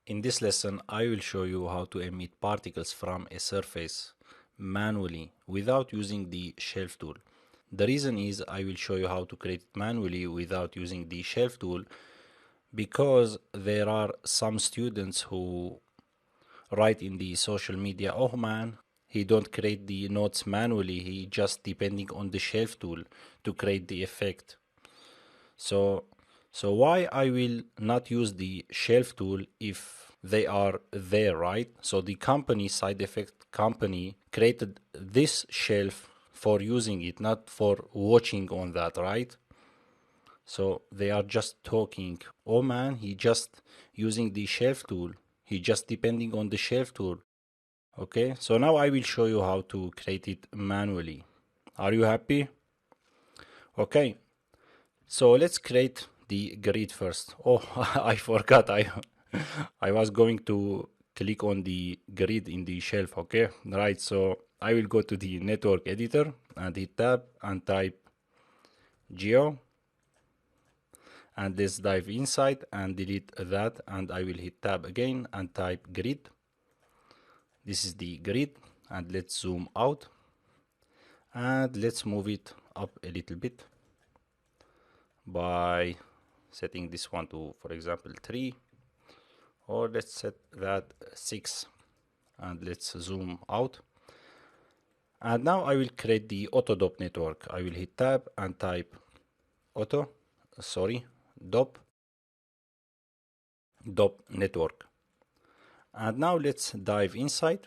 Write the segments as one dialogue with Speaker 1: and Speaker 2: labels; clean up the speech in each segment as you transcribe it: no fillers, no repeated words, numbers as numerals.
Speaker 1: In this lesson, I will show you how to emit particles from a surface manually without using the shelf tool. The reason is I will show you how to create it manually without using the shelf tool because there are some students who write in the social media, oh man, he don't create the notes manually, he just depending on the shelf tool to create the effect. So why I will not use the shelf tool if they are there, right? So the company, side effect company, created this shelf for using it, not for watching on that, right? So they are just talking, oh man, he just using the shelf tool. He just depending on the shelf tool. Okay, so now I will show you how to create it manually. Are you happy? Okay, so let's create the grid first. Oh, I forgot. I was going to click on the grid in the shelf. Okay, right. So I will go to the network editor and hit tab and type geo. And let's dive inside and delete that. And I will hit tab again and type grid. This is the grid. And let's zoom out. And let's move it up a little bit by setting this one to, for example, 3, or let's set that 6, and let's zoom out. And now I will create the auto dop network. I will hit tab and type dop network. And now let's dive inside,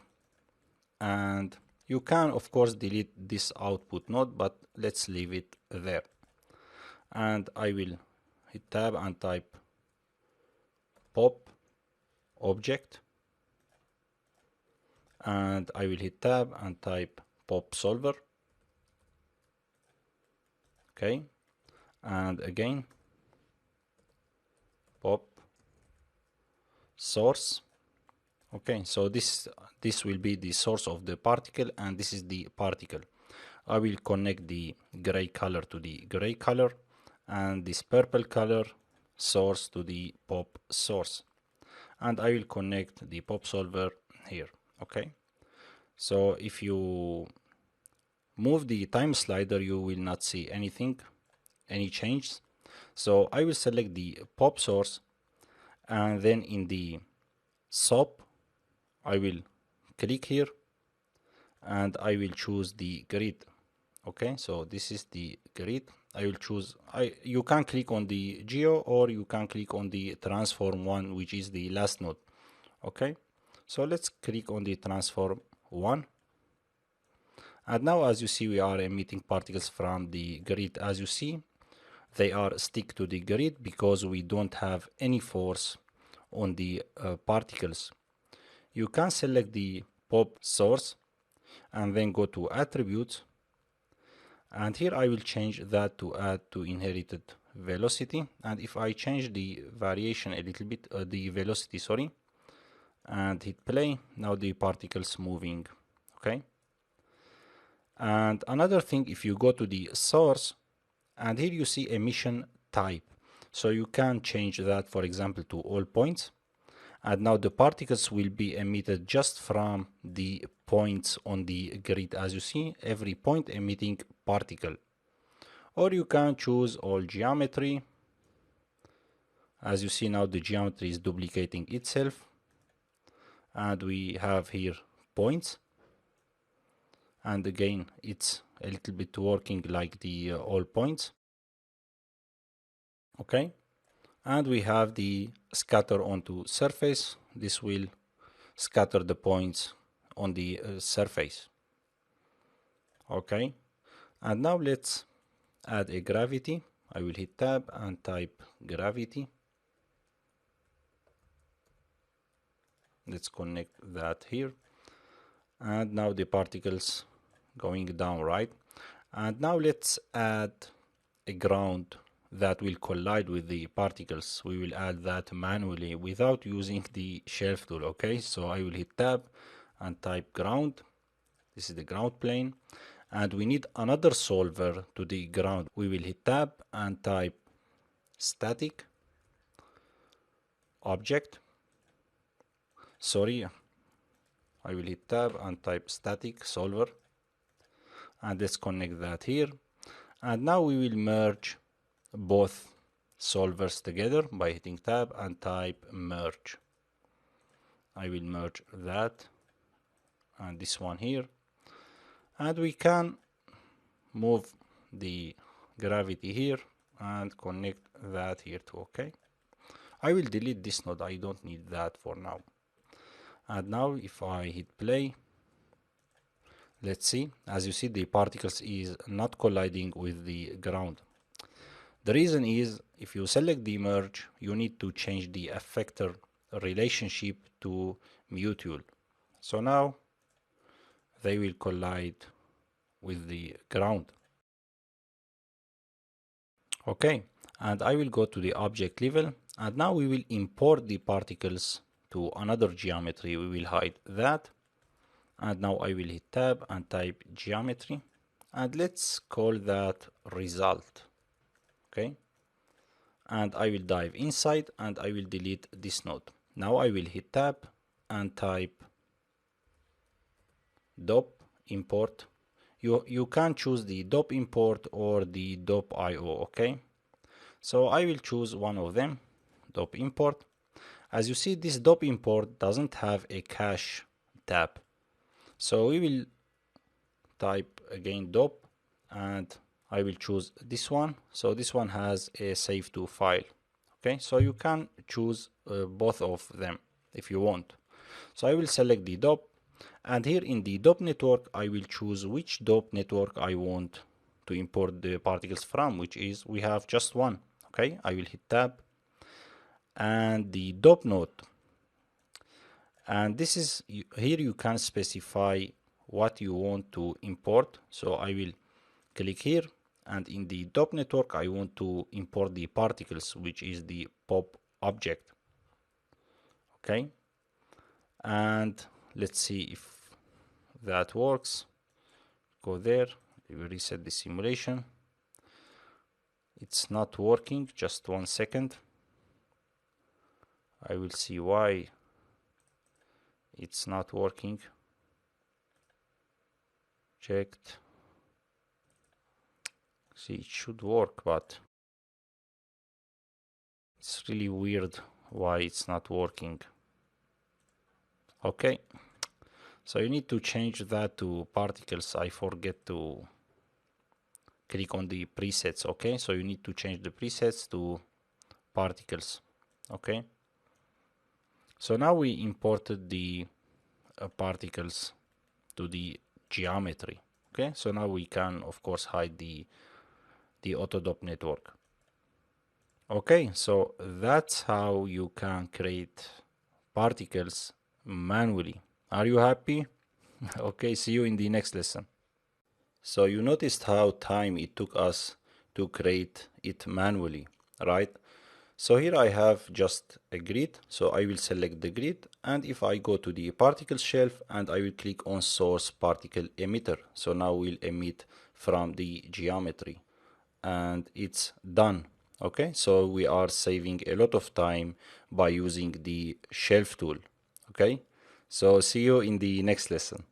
Speaker 1: and you can of course delete this output node, but let's leave it there. And I will hit tab and type pop object, and I will hit tab and type pop solver. Okay, and again pop source. Okay, so this will be the source of the particle, and this is the particle. I will connect the gray color to the gray color and this purple color source to the pop source, and I will connect the pop solver here. Okay, so if you move the time slider, you will not see anything, any changes. So I will select the pop source, and then in the SOP I will click here and I will choose the grid. Okay, so this is the grid. I will choose, you can click on the geo or you can click on the transform one, which is the last node. Okay, so let's click on the transform one. And now as you see, we are emitting particles from the grid. As you see, they are stick to the grid because we don't have any force on the particles. You can select the pop source and then go to attributes, and here I will change that to add to inherited velocity. And if I change the variation a little bit, the velocity, sorry, and hit play, now the particles moving. Okay, and another thing, if you go to the source, and here you see emission type, so you can change that, for example, to all points. And now the particles will be emitted just from the points on the grid. As you see, every point emitting particle. Or you can choose all geometry. As you see, now the geometry is duplicating itself. And we have here points. And again, it's a little bit working like the all points. Okay. And we have the scatter onto surface. This will scatter the points on the surface. Okay, and now let's add a gravity. I will hit tab and type gravity. Let's connect that here, and now the particles going down, right? And now let's add a ground that will collide with the particles. We will add that manually without using the shelf tool. Okay, so I will hit tab and type ground. This is the ground plane, and we need another solver to the ground. We will hit tab and type static object, sorry, I will hit tab and type static solver, and let's connect that here. And now we will merge both solvers together by hitting tab and type merge. I will merge that and this one here, and we can move the gravity here and connect that here too. Okay, I will delete this node, I don't need that for now. And now if I hit play, let's see, as you see, the particles is not colliding with the ground. The reason is, if you select the merge, you need to change the effector relationship to mutual. So now they will collide with the ground. Okay, and I will go to the object level, and now we will import the particles to another geometry. We will hide that, and now I will hit tab and type geometry, and let's call that result. Okay, and I will dive inside and I will delete this node. Now I will hit tab and type dop import. You can choose the dop import or the dop IO. Okay, so I will choose one of them, dop import. As you see, this dop import doesn't have a cache tab, so we will type again dop, and I will choose this one. So this one has a save to file. Okay, so you can choose both of them if you want. So I will select the dop, and here in the dop network I will choose which dop network I want to import the particles from, which is, we have just one. Okay, I will hit tab and the dop node, and this is, here you can specify what you want to import. So I will click here, and in the dop network I want to import the particles, which is the pop object. Okay, and let's see if that works. Go there, we will reset the simulation. It's not working, just 1 second. I will see why it's not working. Checked. See, it should work, but it's really weird why it's not working. Okay, so you need to change that to particles. I forget to click on the presets. Okay, so you need to change the presets to particles. Okay, so now we imported the particles to the geometry. Okay, so now we can of course hide the autodop network. Okay, so that's how you can create particles manually. Are you happy? Okay, see you in the next lesson. So you noticed how time it took us to create it manually, right? So here I have just a grid, so I will select the grid, and if I go to the particle shelf and I will click on source particle emitter, so now we'll emit from the geometry, and it's done. Okay, so we are saving a lot of time by using the shelf tool. Okay, so see you in the next lesson.